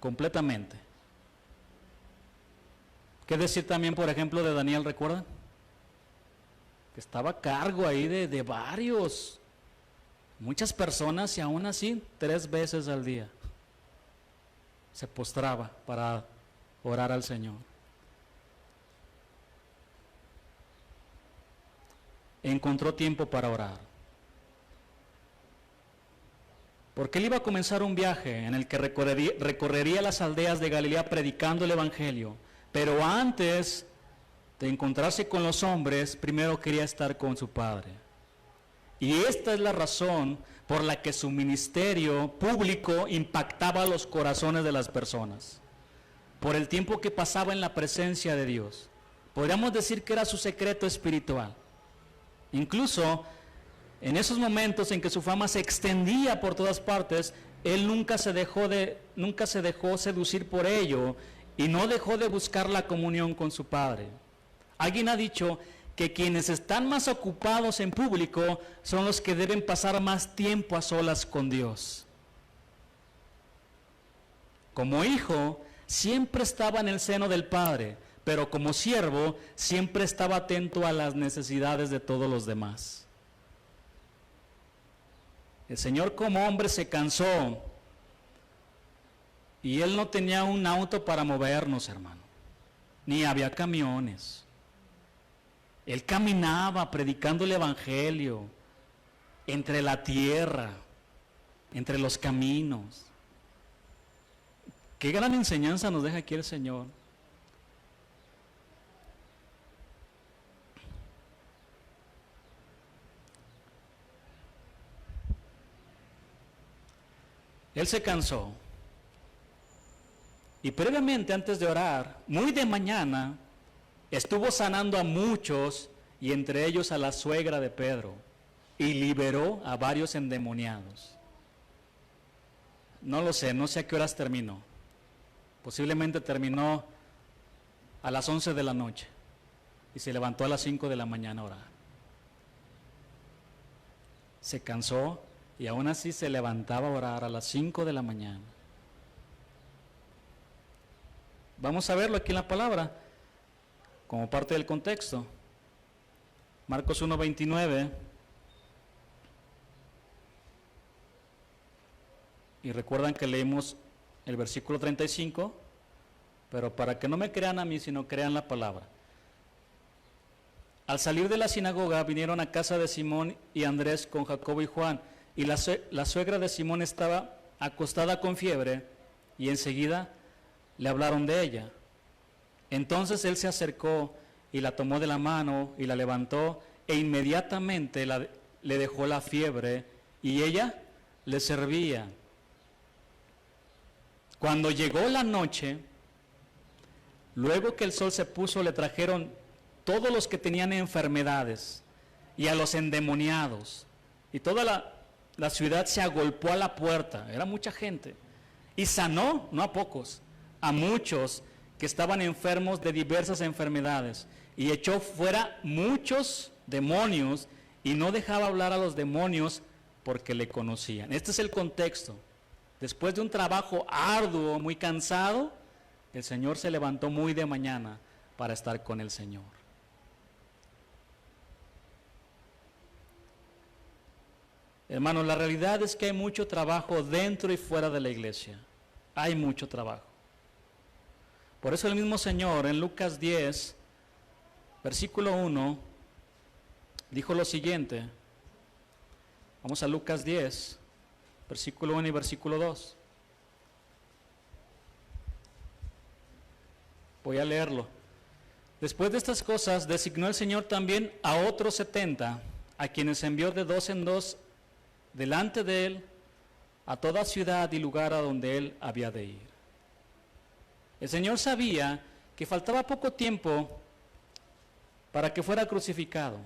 completamente. ¿Qué decir también, por ejemplo, de Daniel, recuerdan? Que estaba a cargo ahí de muchas personas, y aún así 3 veces al día se postraba para orar al Señor. Encontró tiempo para orar. Porque él iba a comenzar un viaje en el que recorrería las aldeas de Galilea predicando el Evangelio. Pero antes de encontrarse con los hombres, primero quería estar con su Padre. Y esta es la razón por la que su ministerio público impactaba los corazones de las personas. Por el tiempo que pasaba en la presencia de Dios. Podríamos decir que era su secreto espiritual. Incluso en esos momentos en que su fama se extendía por todas partes, él nunca se dejó seducir por ello y no dejó de buscar la comunión con su Padre. Alguien ha dicho que quienes están más ocupados en público son los que deben pasar más tiempo a solas con Dios. Como hijo, siempre estaba en el seno del Padre, pero como siervo siempre estaba atento a las necesidades de todos los demás. El Señor como hombre se cansó y Él no tenía un auto para movernos, hermano, ni había camiones. Él caminaba predicando el Evangelio entre la tierra, entre los caminos. Qué gran enseñanza nos deja aquí el Señor. Él se cansó y previamente, antes de orar, muy de mañana, estuvo sanando a muchos y entre ellos a la suegra de Pedro, y liberó a varios endemoniados. No lo sé, no sé a qué horas terminó. Posiblemente terminó a las 11 de la noche y se levantó a las 5 de la mañana a orar. Se cansó y aún así se levantaba a orar a las 5 de la mañana. Vamos a verlo aquí en la palabra, como parte del contexto. Marcos 1:29. Y recuerdan que leímos el versículo 35, pero para que no me crean a mí, sino crean la palabra. Al salir de la sinagoga, vinieron a casa de Simón y Andrés con Jacobo y Juan, y la suegra de Simón estaba acostada con fiebre, y enseguida le hablaron de ella. Entonces él se acercó y la tomó de la mano y la levantó, e inmediatamente le dejó la fiebre, y ella le servía. Cuando llegó la noche, luego que el sol se puso, le trajeron todos los que tenían enfermedades y a los endemoniados, y toda la ciudad se agolpó a la puerta, era mucha gente, y sanó, no a pocos, a muchos que estaban enfermos de diversas enfermedades, y echó fuera muchos demonios, y no dejaba hablar a los demonios porque le conocían. Este es el contexto. Después de un trabajo arduo, muy cansado, el Señor se levantó muy de mañana para estar con el Señor. Hermanos, la realidad es que hay mucho trabajo dentro y fuera de la iglesia. Hay mucho trabajo. Por eso el mismo Señor en Lucas 10, versículo 1, dijo lo siguiente: Vamos a Lucas 10, versículo 1 y versículo 2. Voy a leerlo. Después de estas cosas, designó el Señor también a otros 70, a quienes envió de dos en dos delante de él a toda ciudad y lugar a donde él había de ir. El Señor sabía que faltaba poco tiempo para que fuera crucificado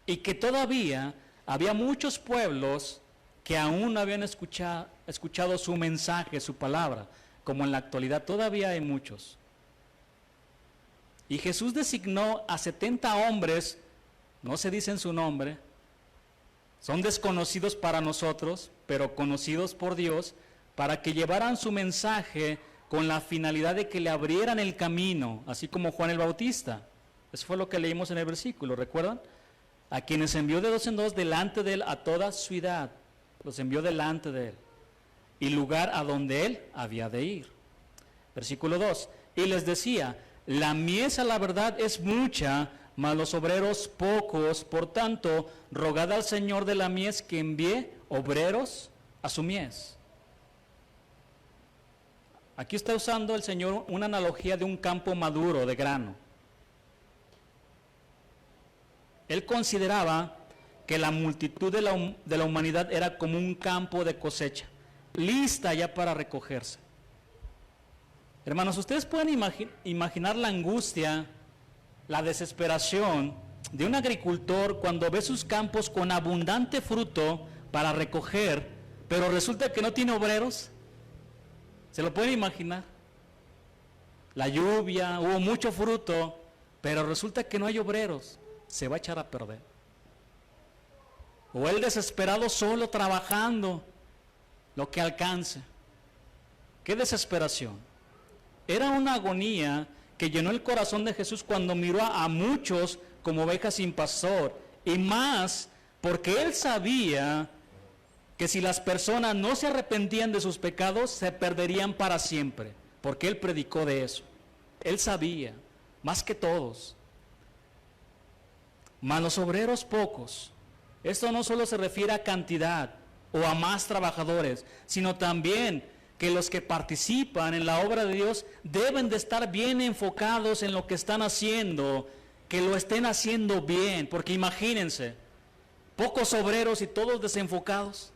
y que todavía había muchos pueblos que aún no habían escuchado su mensaje, su palabra, como en la actualidad todavía hay muchos. Y Jesús designó a 70 hombres, no se dice en su nombre, son desconocidos para nosotros, pero conocidos por Dios, para que llevaran su mensaje con la finalidad de que le abrieran el camino, así como Juan el Bautista. Eso fue lo que leímos en el versículo, ¿recuerdan? A quienes envió de dos en dos delante de él a toda ciudad, los envió delante de él, y lugar a donde él había de ir. Versículo 2, y les decía, la mies a la verdad es mucha, mas los obreros pocos, por tanto, rogad al Señor de la mies que envíe obreros a su mies. Aquí está usando el Señor una analogía de un campo maduro de grano. Él consideraba que la multitud de la humanidad era como un campo de cosecha, lista ya para recogerse. Hermanos, ustedes pueden imaginar la angustia, la desesperación de un agricultor cuando ve sus campos con abundante fruto para recoger, pero resulta que no tiene obreros. ¿Se lo pueden imaginar? La lluvia, hubo mucho fruto, pero resulta que no hay obreros, se va a echar a perder. O él desesperado solo trabajando lo que alcance. ¡Qué desesperación! Era una agonía que llenó el corazón de Jesús cuando miró a muchos como ovejas sin pastor, y más porque él sabía que si las personas no se arrepentían de sus pecados, se perderían para siempre, porque él predicó de eso. Él sabía, más que todos. Mas los obreros pocos. Esto no solo se refiere a cantidad o a más trabajadores, sino también que los que participan en la obra de Dios deben de estar bien enfocados en lo que están haciendo, que lo estén haciendo bien, porque imagínense, pocos obreros y todos desenfocados,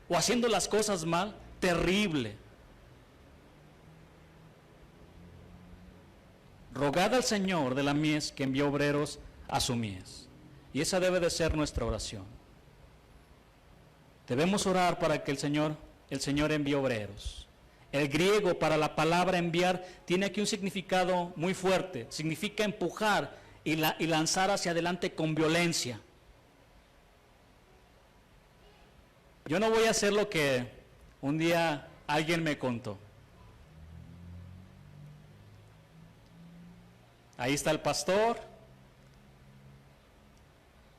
o haciendo las cosas mal, terrible. Rogad al Señor de la mies que envió obreros a su mies. Y esa debe de ser nuestra oración. Debemos orar para que el Señor envíe obreros. El griego para la palabra enviar tiene aquí un significado muy fuerte. Significa empujar y lanzar hacia adelante con violencia. Yo no voy a hacer lo que un día alguien me contó. Ahí está el pastor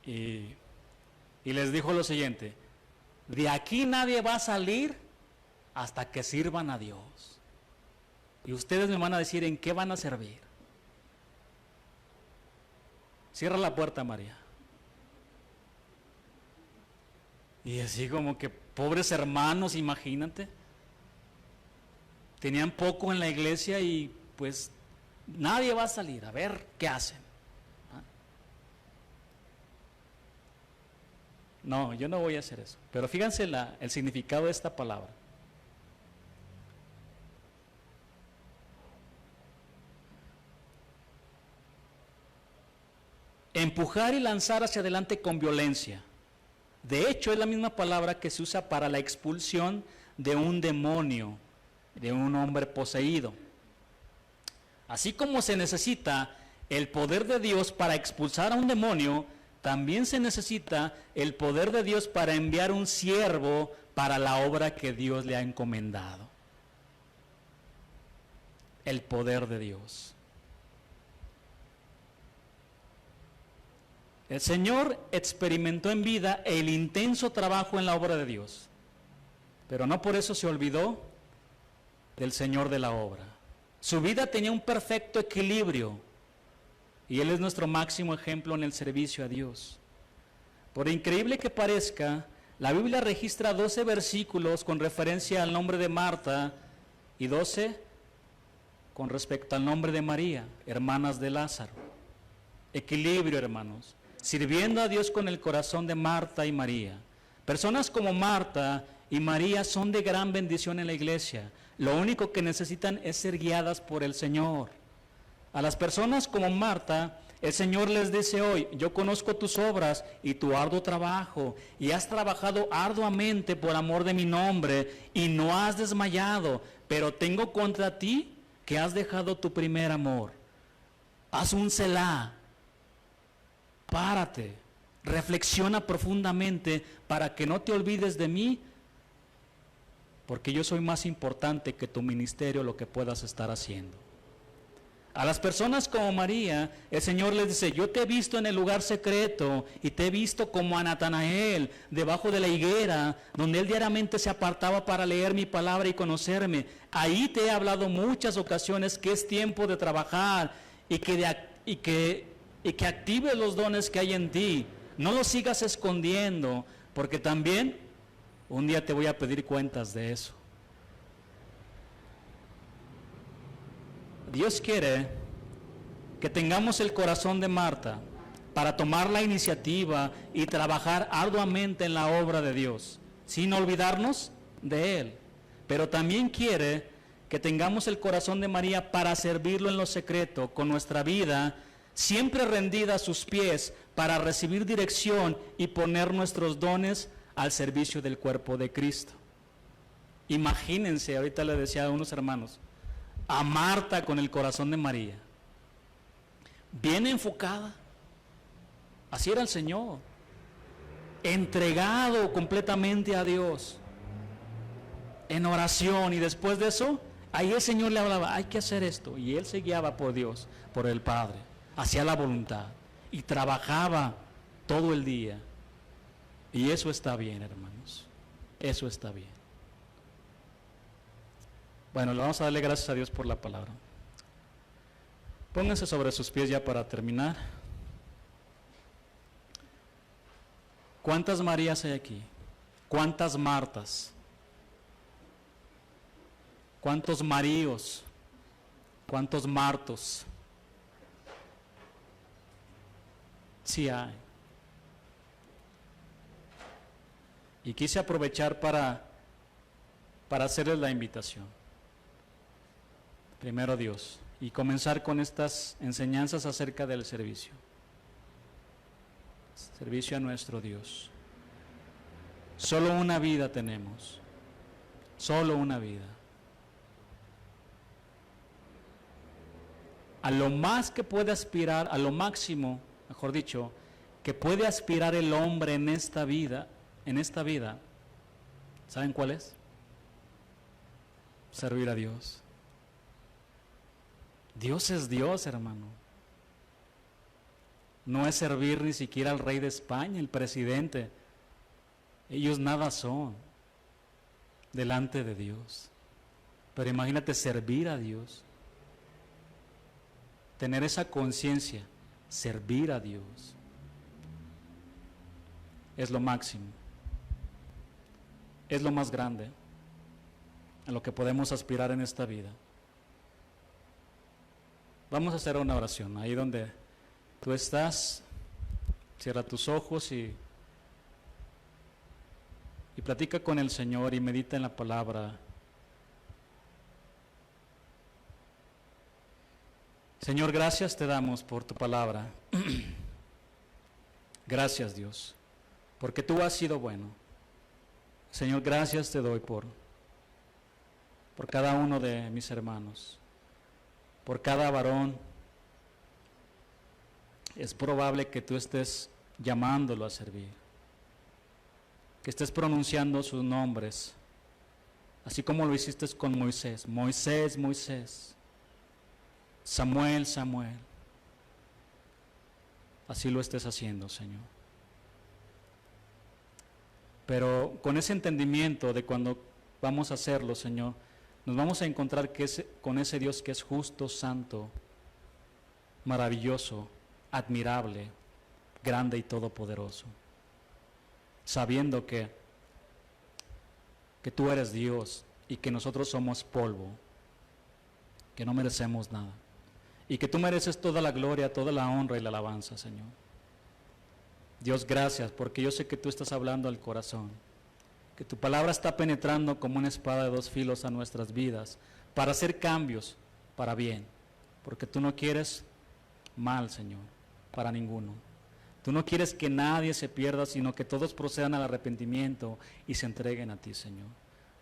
y les dijo lo siguiente: de aquí nadie va a salir hasta que sirvan a Dios. Y ustedes me van a decir en qué van a servir. Cierra la puerta, María. Y así como que pobres hermanos, imagínate. Tenían poco en la iglesia y pues nadie va a salir, a ver qué hacen. No, yo no voy a hacer eso. Pero fíjense el significado de esta palabra. Empujar y lanzar hacia adelante con violencia. De hecho, es la misma palabra que se usa para la expulsión de un demonio, de un hombre poseído. Así como se necesita el poder de Dios para expulsar a un demonio, también se necesita el poder de Dios para enviar un siervo para la obra que Dios le ha encomendado. El poder de Dios. El Señor experimentó en vida el intenso trabajo en la obra de Dios, pero no por eso se olvidó del Señor de la obra. Su vida tenía un perfecto equilibrio y Él es nuestro máximo ejemplo en el servicio a Dios. Por increíble que parezca, La Biblia registra 12 versículos con referencia al nombre de Marta y 12 con respecto al nombre de María, hermanas de Lázaro. Equilibrio, hermanos. Sirviendo a Dios con el corazón de Marta y María. Personas como Marta y María son de gran bendición en la iglesia. Lo único que necesitan es ser guiadas por el Señor. A las personas como Marta, el Señor les dice hoy: yo conozco tus obras y tu arduo trabajo, y has trabajado arduamente por amor de mi nombre, y no has desmayado, pero tengo contra ti que has dejado tu primer amor. Haz un Selah, párate, reflexiona profundamente para que no te olvides de mí, porque yo soy más importante que tu ministerio, lo que puedas estar haciendo. A las personas como María, el Señor les dice: yo te he visto en el lugar secreto y te he visto como a Natanael debajo de la higuera, donde él diariamente se apartaba para leer mi palabra y conocerme. Ahí te he hablado muchas ocasiones que es tiempo de trabajar y que actives los dones que hay en ti. No los sigas escondiendo, porque también un día te voy a pedir cuentas de eso. Dios quiere que tengamos el corazón de Marta para tomar la iniciativa y trabajar arduamente en la obra de Dios, sin olvidarnos de Él. Pero también quiere que tengamos el corazón de María para servirlo en lo secreto, con nuestra vida siempre rendida a sus pies, para recibir dirección y poner nuestros dones al servicio del cuerpo de Cristo. Imagínense, ahorita le decía a unos hermanos, a Marta con el corazón de María, bien enfocada. Así era el Señor, entregado completamente a Dios, en oración, y después de eso, ahí el Señor le hablaba: hay que hacer esto, y él se guiaba por Dios, por el Padre, hacía la voluntad, y trabajaba todo el día. Y eso está bien, hermanos, eso está bien. Bueno, le vamos a darle gracias a Dios por la palabra. Pónganse sobre sus pies ya para terminar. ¿Cuántas Marías hay aquí? ¿Cuántas Martas? ¿Cuántos Maríos? ¿Cuántos Martos? Sí hay. Y quise aprovechar para hacerles la invitación. Primero Dios, y comenzar con estas enseñanzas acerca del servicio. Servicio a nuestro Dios. Solo una vida tenemos, solo una vida. A lo más que puede aspirar, a lo máximo, mejor dicho, que puede aspirar el hombre en esta vida, ¿saben cuál es? Servir a Dios. Dios es Dios, hermano. No es servir ni siquiera al rey de España, el presidente. Ellos nada son delante de Dios. Pero imagínate servir a Dios. Tener esa conciencia, servir a Dios. Es lo máximo. Es lo más grande a lo que podemos aspirar en esta vida. Vamos a hacer una oración. Ahí donde tú estás, cierra tus ojos y platica con el Señor y medita en la palabra. Señor, gracias te damos por tu palabra. Gracias, Dios, porque tú has sido bueno. Señor, gracias te doy por cada uno de mis hermanos, por cada varón. Es probable que tú estés llamándolo a servir, que estés pronunciando sus nombres, así como lo hiciste con Moisés. Moisés, Moisés. Samuel, Samuel. Así lo estés haciendo, Señor. Pero con ese entendimiento de cuando vamos a hacerlo, Señor, nos vamos a encontrar con ese Dios que es justo, santo, maravilloso, admirable, grande y todopoderoso, sabiendo que que tú eres Dios y que nosotros somos polvo, que no merecemos nada, y que tú mereces toda la gloria, toda la honra y la alabanza, Señor. Dios, gracias, porque yo sé que tú estás hablando al corazón, que tu palabra está penetrando como una espada de dos filos a nuestras vidas, para hacer cambios para bien, porque tú no quieres mal, Señor, para ninguno. Tú no quieres que nadie se pierda, sino que todos procedan al arrepentimiento y se entreguen a ti, Señor.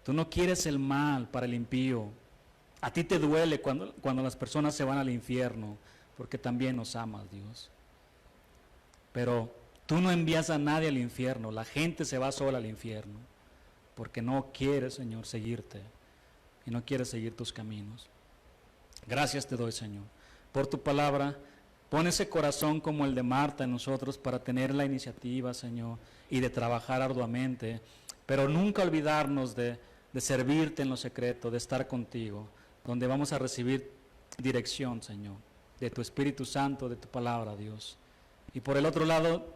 Tú no quieres el mal para el impío. A ti te duele cuando las personas se van al infierno, porque también nos amas, Dios. Pero tú no envías a nadie al infierno, la gente se va sola al infierno, porque no quiere, Señor, seguirte y no quiere seguir tus caminos. Gracias te doy, Señor, por tu palabra. Pon ese corazón como el de Marta en nosotros para tener la iniciativa, Señor, y de trabajar arduamente, pero nunca olvidarnos de servirte en lo secreto, de estar contigo, donde vamos a recibir dirección, Señor, de tu Espíritu Santo, de tu palabra, Dios. Y por el otro lado,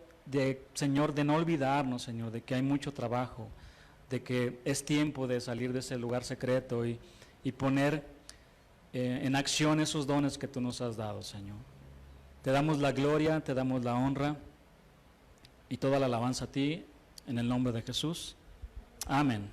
Señor, de no olvidarnos, Señor, de que hay mucho trabajo, de que es tiempo de salir de ese lugar secreto y poner en acción esos dones que tú nos has dado, Señor. Te damos la gloria, te damos la honra y toda la alabanza a ti, en el nombre de Jesús. Amén.